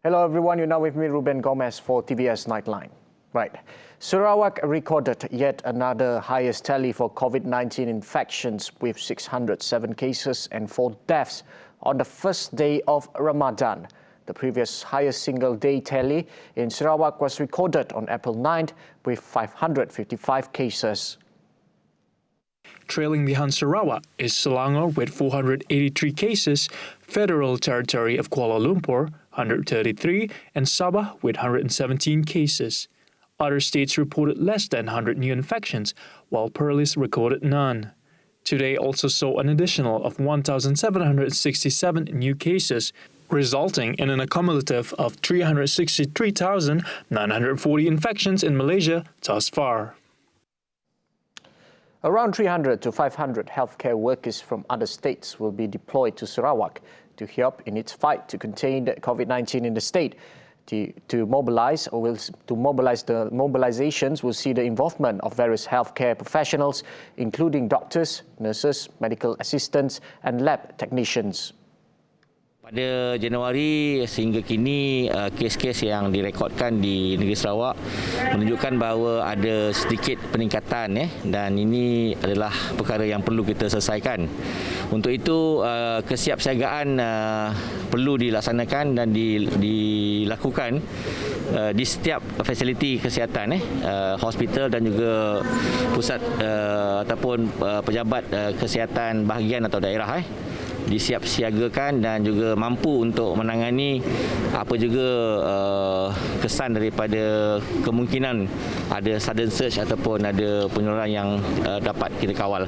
Hello everyone, you're now with me, Ruben Gomez for TVS Nightline. Right. Sarawak recorded yet another highest tally for COVID-19 infections with 607 cases and 4 deaths on the first day of Ramadan. The previous highest single day tally in Sarawak was recorded on April 9th with 555 cases. Trailing behind Sarawak is Selangor with 483 cases, Federal Territory of Kuala Lumpur 133 and Sabah with 117 cases. Other states reported less than 100 new infections, while Perlis recorded none. Today also saw an additional of 1,767 new cases, resulting in an accumulative of 363,940 infections in Malaysia thus far. Around 300 to 500 healthcare workers from other states will be deployed to Sarawak to help in its fight to contain the COVID-19 in the state. The mobilizations will see the involvement of various healthcare professionals, including doctors, nurses, medical assistants and lab technicians. Pada Januari sehingga kini, kes-kes yang direkodkan di negeri Sarawak menunjukkan bahawa ada sedikit peningkatan dan ini adalah perkara yang perlu kita selesaikan. Untuk itu, kesiapsiagaan perlu dilaksanakan dan dilakukan di setiap fasiliti kesihatan, hospital dan juga pusat ataupun pejabat kesihatan bahagian atau daerah. Disiapsiagakan dan juga mampu untuk menangani apa juga kesan daripada kemungkinan ada sudden surge ataupun ada penularan yang dapat kita kawal.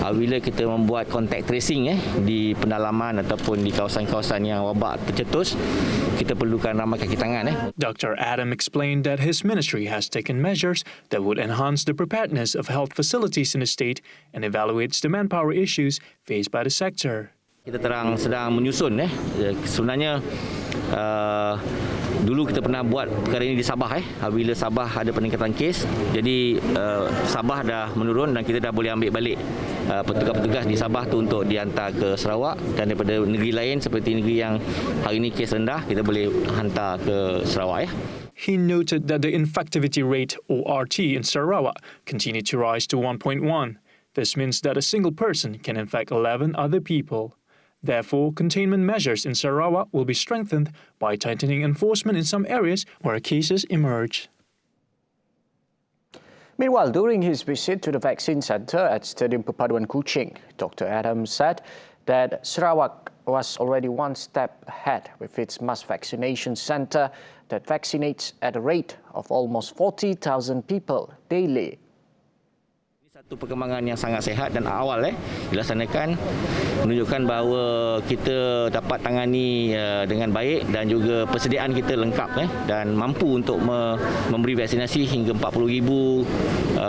Bila kita membuat contact tracing di pendalaman ataupun di kawasan-kawasan yang wabak tercetus, kita perlukan ramai kaki tangan. Dr. Adam explained that his ministry has taken measures that would enhance the preparedness of health facilities in the state and evaluates the manpower issues faced by the sector. Kita sedang menyusun. Sebenarnya dulu kita pernah buat perkara ini di Sabah. Bila Sabah ada peningkatan kes, jadi Sabah dah menurun dan kita dah boleh ambil balik petugas-petugas di Sabah tu untuk dihantar ke Sarawak, dan daripada negeri lain seperti negeri yang hari ini kes rendah, kita boleh hantar ke Sarawak. He noted that the infectivity rate, or RT, in Sarawak continued to rise to 1.1. This means that a single person can infect 11 other people. Therefore, containment measures in Sarawak will be strengthened by tightening enforcement in some areas where cases emerge. Meanwhile, during his visit to the vaccine centre at Stadium Perpaduan Kuching, Dr. Adams said that Sarawak was already one step ahead with its mass vaccination centre that vaccinates at a rate of almost 40,000 people daily. Satu perkembangan yang sangat sihat dan awal dilaksanakan menunjukkan bahawa kita dapat tangani dengan baik dan juga persediaan kita lengkap dan mampu untuk memberi vaksinasi hingga 40,000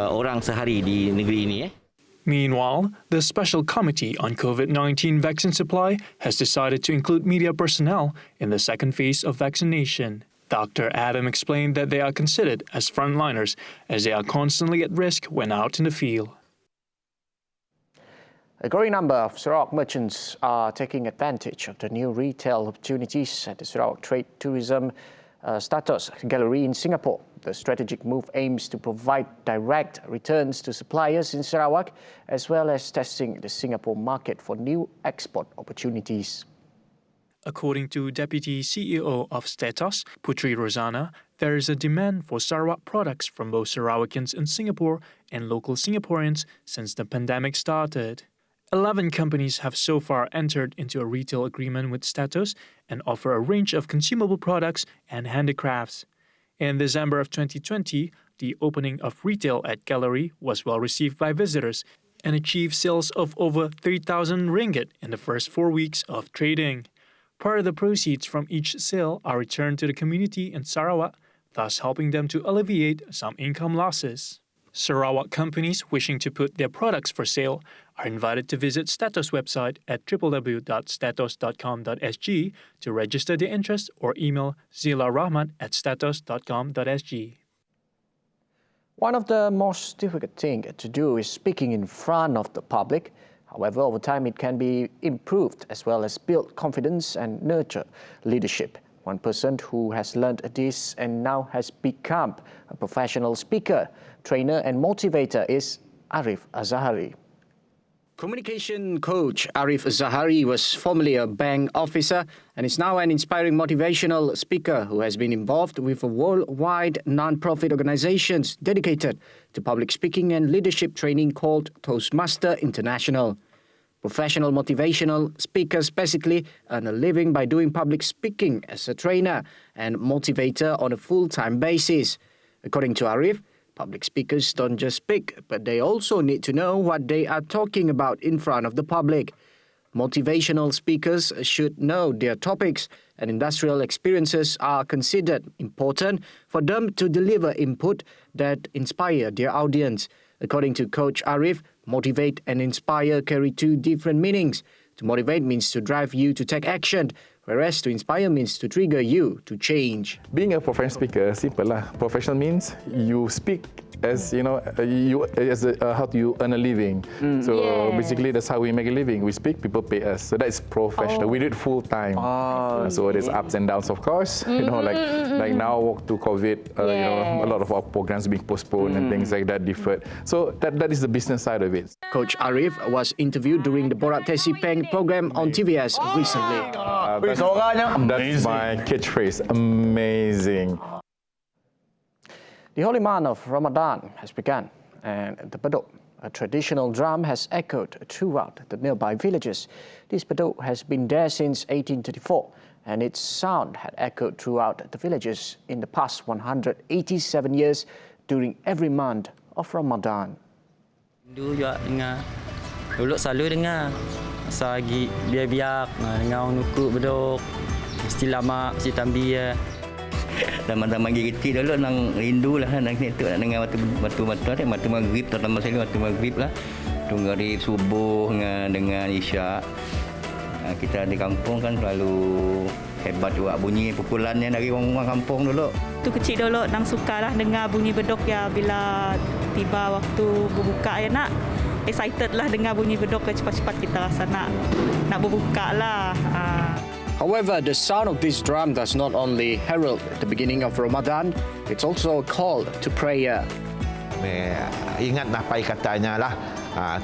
orang sehari di negeri ini. Meanwhile, the Special Committee on COVID-19 Vaccine Supply has decided to include media personnel in the second phase of vaccination. Dr. Adam explained that they are considered as frontliners as they are constantly at risk when out in the field. A growing number of Sarawak merchants are taking advantage of the new retail opportunities at the Sarawak Trade Tourism Status Gallery in Singapore. The strategic move aims to provide direct returns to suppliers in Sarawak, as well as testing the Singapore market for new export opportunities. According to Deputy CEO of Status, Putri Rosana, there is a demand for Sarawak products from both Sarawakians in Singapore and local Singaporeans since the pandemic started. 11 companies have so far entered into a retail agreement with Status and offer a range of consumable products and handicrafts. In December of 2020, the opening of retail at Gallery was well received by visitors and achieved sales of over 3,000 ringgit in the first 4 weeks of trading. Part of the proceeds from each sale are returned to the community in Sarawak, thus helping them to alleviate some income losses. Sarawak companies wishing to put their products for sale are invited to visit Status website at www.status.com.sg to register their interest or email zilarahmat@status.com.sg. One of the most difficult things to do is speaking in front of the public. However, over time it can be improved as well as build confidence and nurture leadership. One person who has learned this and now has become a professional speaker, trainer and motivator is Arif Azahari. Communication coach Arif Azahari was formerly a bank officer and is now an inspiring motivational speaker who has been involved with a worldwide non-profit organizations dedicated to public speaking and leadership training called Toastmaster International. Professional motivational speakers basically earn a living by doing public speaking as a trainer and motivator on a full-time basis. According to Arif, public speakers don't just speak, but they also need to know what they are talking about in front of the public. Motivational speakers should know their topics, and industrial experiences are considered important for them to deliver input that inspire their audience. According to Coach Arif, motivate and inspire carry two different meanings. To motivate means to drive you to take action, whereas to inspire means to trigger you to change. Being a professional speaker, simple lah. Professional means you speak as how do you earn a living. So basically that's how we make a living. We speak, people pay us. So that's professional. We do it full time. So there's ups and downs, of course. Like now to COVID, a lot of our programs being postponed and things like that deferred. So that is the business side of it. Coach Arif was interviewed during the Borat Tesi Peng program on TVS recently. That's my catchphrase. Amazing. The holy month of Ramadan has begun, and the Bedok, a traditional drum, has echoed throughout the nearby villages. This Bedok has been there since 1834, and its sound had echoed throughout the villages in the past 187 years during every month of Ramadan. Dulu juga dengar, dulu selalu dengar. Masa lagi biar-biar dengar orang nukuk Bedok, mesti lama, mesti tambi ya. Zaman kecil dulu nang rindu lah nang itu nak dengar batu maghrib terutama sekali batu maghrib lah. Tunggu dari subuh dengan isyak. Kita di kampung kan selalu hebat juga bunyi pukulannya dari orang kampung dulu. Tu kecil dulu nang suka lah dengar bunyi bedok ya bila tiba waktu berbuka ya nak. Excited lah dengar bunyi bedok cepat-cepat kita rasa nak berbuka lah. However, the sound of this drum does not only herald the beginning of Ramadan, it's also a call to prayer. Ingat apa katanya lah,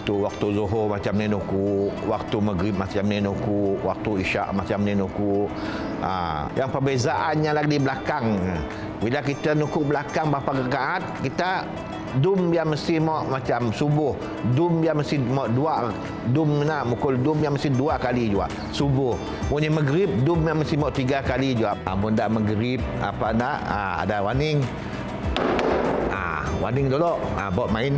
tu waktu zuhur macam ni nuku, waktu maghrib macam ni nuku, waktu isyak macam ni nuku. Yang perbezaannya lagi di belakang. Bila kita nuku belakang berapa rakaat, kita dum dia mesti mau macam subuh, dum dia mesti mau dua, dum nak mukul dum dia mesti 2 kali juga subuh. Bunyi maghrib dum dia mesti mau 3 kali juga. Bunda maghrib apa nak ada warning. Warning dulu, bawa main.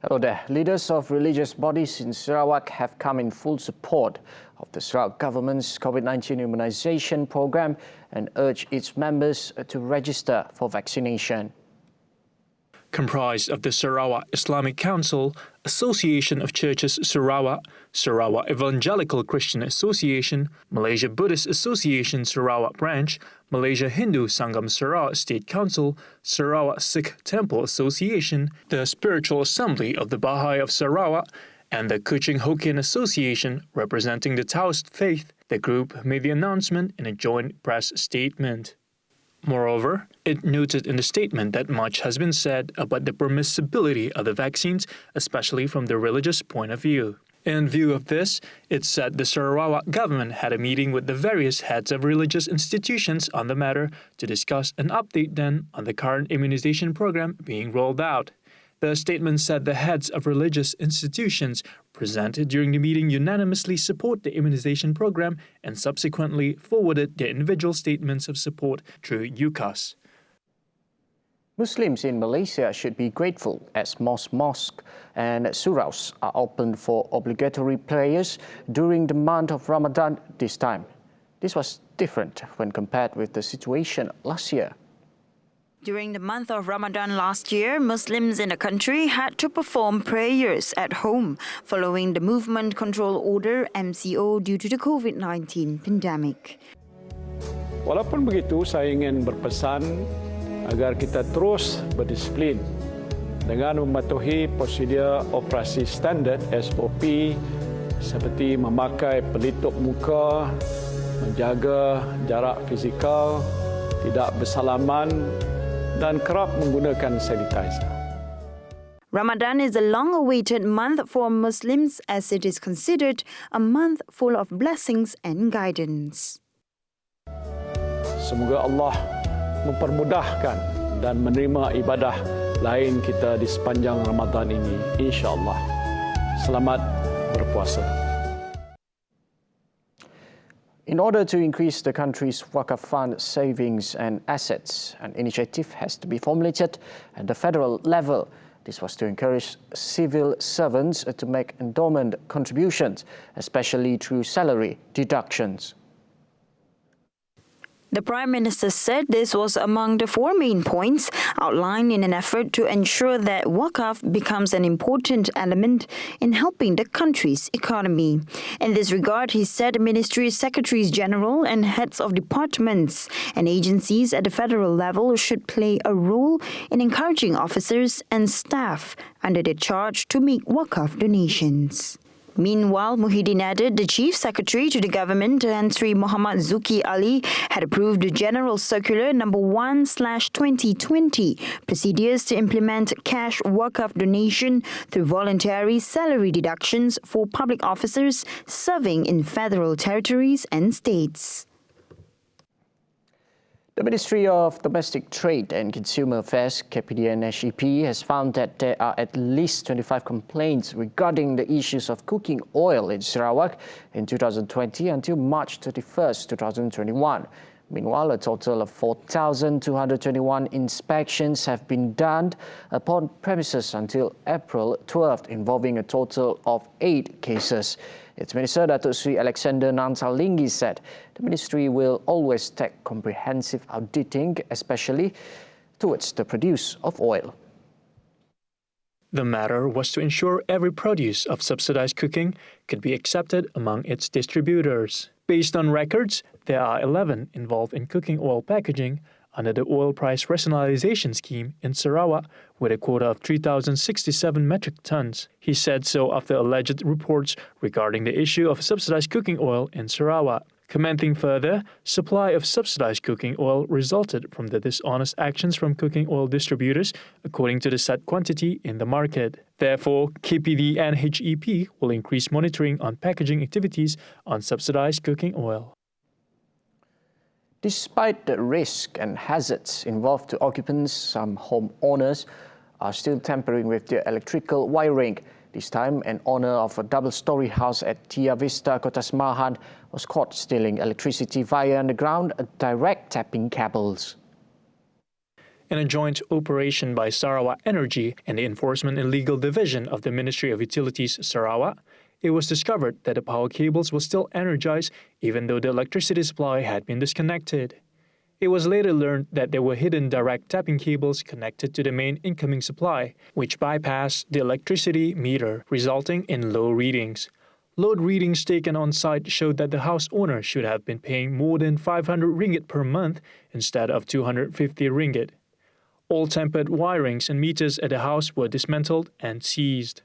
Hello there. Leaders of religious bodies in Sarawak have come in full support of the Sarawak government's COVID-19 immunization program and urge its members to register for vaccination. Comprised of the Sarawak Islamic Council, Association of Churches Sarawak, Sarawak Evangelical Christian Association, Malaysia Buddhist Association Sarawak Branch, Malaysia Hindu Sangam Sarawak State Council, Sarawak Sikh Temple Association, the Spiritual Assembly of the Baha'i of Sarawak, and the Kuching Hokkien Association representing the Taoist faith, the group made the announcement in a joint press statement. Moreover, it noted in the statement that much has been said about the permissibility of the vaccines, especially from the religious point of view. In view of this, it said the Sarawak government had a meeting with the various heads of religious institutions on the matter to discuss and update them on the current immunization program being rolled out. The statement said the heads of religious institutions presented during the meeting unanimously support the immunization program and subsequently forwarded their individual statements of support through UCAS. Muslims in Malaysia should be grateful as most mosques and suraus are opened for obligatory prayers during the month of Ramadan this time. This was different when compared with the situation last year. During the month of Ramadan last year, Muslims in the country had to perform prayers at home following the Movement Control Order (MCO) due to the COVID-19 pandemic. Walaupun begitu, saya ingin berpesan agar kita terus berdisiplin dengan mematuhi prosedur operasi standard SOP seperti memakai pelitup muka, menjaga jarak fizikal, tidak bersalaman dan kerap menggunakan sanitizer. Ramadan is a long-awaited month for Muslims as it is considered a month full of blessings and guidance. Semoga Allah mempermudahkan dan menerima ibadah lain kita di sepanjang Ramadan ini, insya-Allah. Selamat berpuasa. In order to increase the country's Wakaf fund savings and assets, an initiative has to be formulated at the federal level. This was to encourage civil servants to make endowment contributions, especially through salary deductions. The Prime Minister said this was among the 4 main points outlined in an effort to ensure that Wakaf becomes an important element in helping the country's economy. In this regard, he said Ministry Secretaries General and heads of departments and agencies at the federal level should play a role in encouraging officers and staff under their charge to make Wakaf donations. Meanwhile, Muhyiddin added the Chief Secretary to the government, Tan Sri Muhammad Zuki Ali, had approved the General Circular No. 1/2020, procedures to implement cash Wakaf donation through voluntary salary deductions for public officers serving in federal territories and states. The Ministry of Domestic Trade and Consumer Affairs, KPDN-SEP, has found that there are at least 25 complaints regarding the issues of cooking oil in Sarawak in 2020 until March 31st, 2021. Meanwhile, a total of 4,221 inspections have been done upon premises until April 12th, involving a total of 8 cases. Its Minister, Datuk Sri Alexander Nansalinggi, said the ministry will always take comprehensive auditing, especially towards the produce of oil. The matter was to ensure every produce of subsidized cooking could be accepted among its distributors. Based on records, there are 11 involved in cooking oil packaging under the Oil Price Rationalization Scheme in Sarawak with a quota of 3,067 metric tons. He said so after alleged reports regarding the issue of subsidized cooking oil in Sarawak. Commenting further, supply of subsidized cooking oil resulted from the dishonest actions from cooking oil distributors according to the set quantity in the market. Therefore, KPDN-HEP will increase monitoring on packaging activities on subsidized cooking oil. Despite the risk and hazards involved to occupants, some homeowners are still tampering with their electrical wiring. This time, an owner of a double-storey house at Tia Vista, Kota Semahan, was caught stealing electricity via underground direct tapping cables. In a joint operation by Sarawak Energy and the Enforcement and Legal Division of the Ministry of Utilities Sarawak, it was discovered that the power cables were still energized even though the electricity supply had been disconnected. It was later learned that there were hidden direct tapping cables connected to the main incoming supply, which bypassed the electricity meter, resulting in low readings. Load readings taken on site showed that the house owner should have been paying more than 500 ringgit per month instead of 250 ringgit. All tempered wirings and meters at the house were dismantled and seized.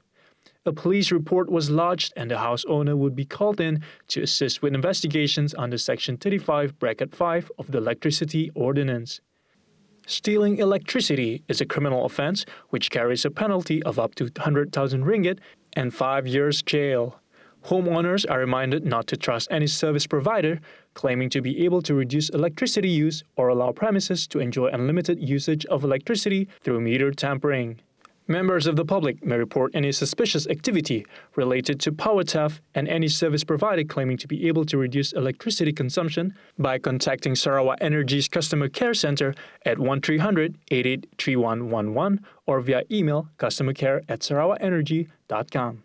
A police report was lodged and the house owner would be called in to assist with investigations under Section 35(5) of the Electricity Ordinance. Stealing electricity is a criminal offence which carries a penalty of up to 100,000 ringgit and 5 years jail. Homeowners are reminded not to trust any service provider claiming to be able to reduce electricity use or allow premises to enjoy unlimited usage of electricity through meter tampering. Members of the public may report any suspicious activity related to power theft and any service provider claiming to be able to reduce electricity consumption by contacting Sarawak Energy's Customer Care Centre at 1300 883111 or via email customercare@sarawakenergy.com.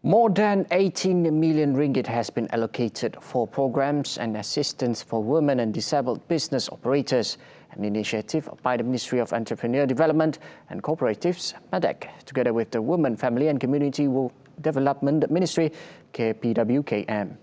More than 18 million ringgit has been allocated for programs and assistance for women and disabled business operators, an initiative by the Ministry of Entrepreneur Development and Cooperatives, MADEC, together with the Women, Family and Community Development Ministry, KPWKM.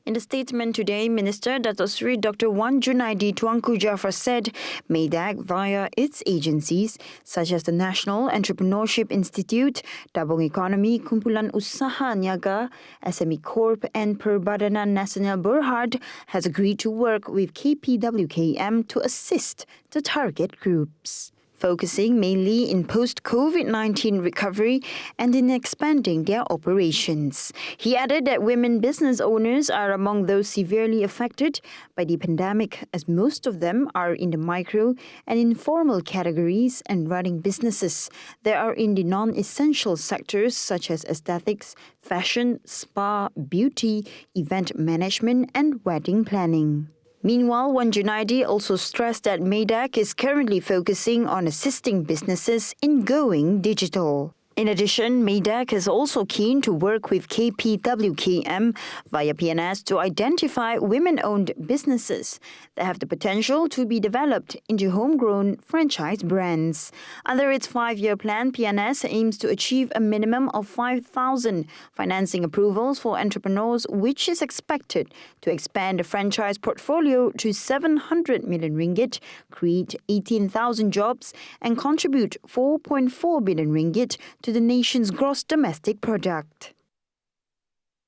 In a statement today, Minister Datuk Seri Dr. Wan Junaidi Tuanku Jaafar said MADAC via its agencies such as the National Entrepreneurship Institute, Tabung Ekonomi, Kumpulan Usaha Niaga, SME Corp and Perbadanan Nasional Berhad has agreed to work with KPWKM to assist the target groups, focusing mainly in post-COVID-19 recovery and in expanding their operations. He added that women business owners are among those severely affected by the pandemic, as most of them are in the micro and informal categories and running businesses that are in the non-essential sectors such as aesthetics, fashion, spa, beauty, event management and wedding planning. Meanwhile, Wan Junaidi also stressed that MADAC is currently focusing on assisting businesses in going digital. In addition, MADAC is also keen to work with KPWKM via PNS to identify women-owned businesses that have the potential to be developed into homegrown franchise brands. Under its 5-year plan, PNS aims to achieve a minimum of 5,000 financing approvals for entrepreneurs, which is expected to expand the franchise portfolio to 700 million ringgit, create 18,000 jobs, and contribute 4.4 billion ringgit to the nation's gross domestic product.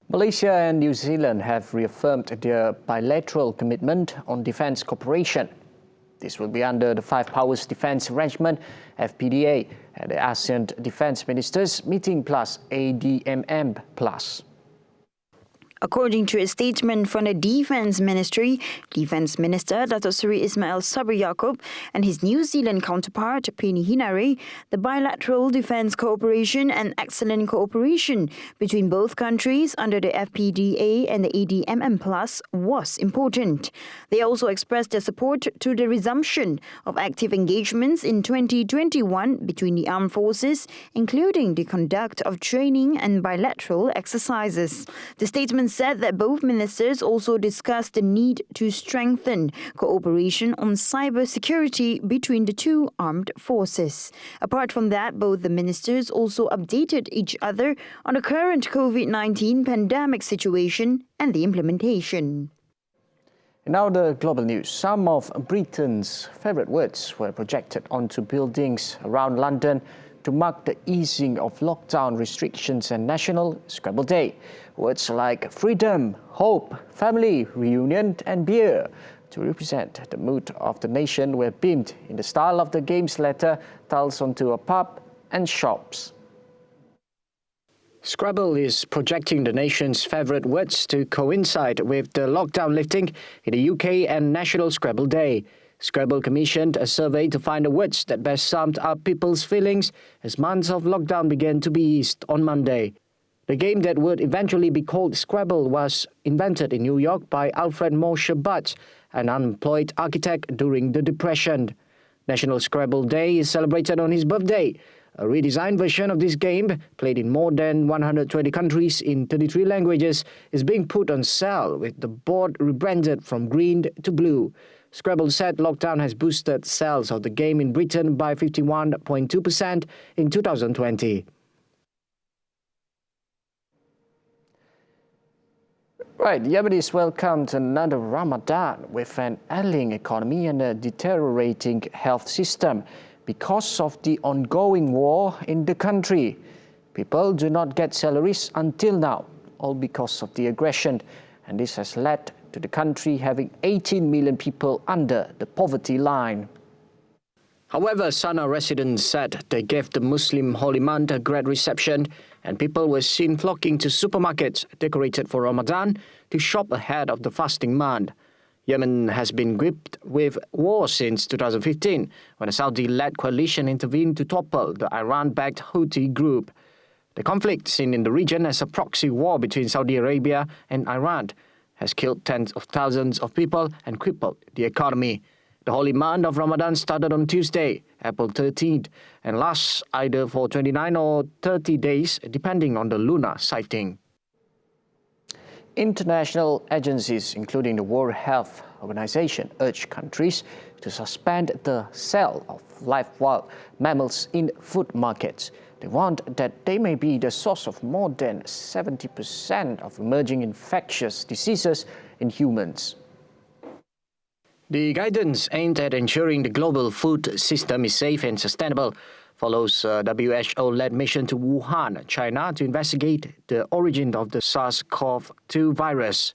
Malaysia and New Zealand have reaffirmed their bilateral commitment on defence cooperation. This will be under the Five Powers Defence Arrangement, FPDA, at the ASEAN Defence Ministers Meeting Plus ADMM Plus. According to a statement from the Defence Ministry, Defence Minister Datuk Seri Ismail Sabri Yaakob and his New Zealand counterpart Penny Hinare, the bilateral defence cooperation and excellent cooperation between both countries under the FPDA and the ADMM Plus was important. They also expressed their support to the resumption of active engagements in 2021 between the armed forces, including the conduct of training and bilateral exercises. The statement said that both ministers also discussed the need to strengthen cooperation on cyber security between the two armed forces. Apart from that, both the ministers also updated each other on the current COVID-19 pandemic situation and the implementation. And now the global news. Some of Britain's favourite words were projected onto buildings around London to mark the easing of lockdown restrictions and National Scrabble Day. Words like freedom, hope, family, reunion and beer to represent the mood of the nation were beamed in the style of the game's letter tiles onto a pub and shops. Scrabble is projecting the nation's favourite words to coincide with the lockdown lifting in the UK and National Scrabble Day. Scrabble commissioned a survey to find the words that best summed up people's feelings as months of lockdown began to be eased on Monday. The game that would eventually be called Scrabble was invented in New York by Alfred Moshe Butts, an unemployed architect during the Depression. National Scrabble Day is celebrated on his birthday. A redesigned version of this game, played in more than 120 countries in 33 languages, is being put on sale with the board rebranded from green to blue. Scrabble said lockdown has boosted sales of the game in Britain by 51.2% in 2020. Right, Yemenis welcomed another Ramadan with an ailing economy and a deteriorating health system because of the ongoing war in the country. People do not get salaries until now, all because of the aggression, and this has led to the country having 18 million people under the poverty line. However, Sana residents said they gave the Muslim holy month a great reception and people were seen flocking to supermarkets decorated for Ramadan to shop ahead of the fasting month. Yemen has been gripped with war since 2015 when a Saudi-led coalition intervened to topple the Iran-backed Houthi group. The conflict, seen in the region as a proxy war between Saudi Arabia and Iran, has killed tens of thousands of people and crippled the economy. The holy month of Ramadan started on Tuesday, April 13th, and lasts either for 29 or 30 days, depending on the lunar sighting. International agencies, including the World Health Organization, urge countries to suspend the sale of live wild mammals in food markets. The They warned that they may be the source of more than 70% of emerging infectious diseases in humans. The guidance aimed at ensuring the global food system is safe and sustainable follows a WHO-led mission to Wuhan, China, to investigate the origin of the SARS-CoV-2 virus.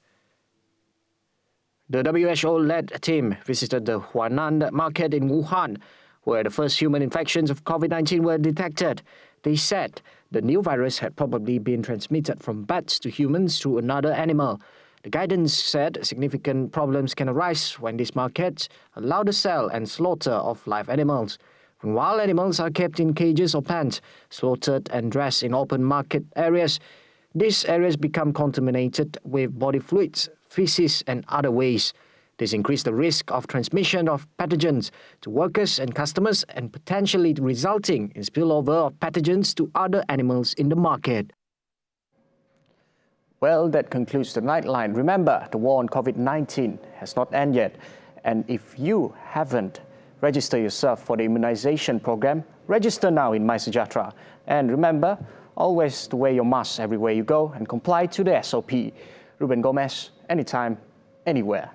The WHO-led team visited the Huanan market in Wuhan, where the first human infections of COVID-19 were detected. They said the new virus had probably been transmitted from bats to humans through another animal. The guidance said significant problems can arise when these markets allow the sale and slaughter of live animals. When wild animals are kept in cages or pens, slaughtered and dressed in open market areas, these areas become contaminated with body fluids, feces and other waste. This increases the risk of transmission of pathogens to workers and customers and potentially resulting in spillover of pathogens to other animals in the market. Well, that concludes the Nightline. Remember, the war on COVID-19 has not ended yet. And if you haven't registered yourself for the immunization program, register now in MySejahtera. And remember, always to wear your mask everywhere you go and comply to the SOP. Ruben Gomez, anytime, anywhere.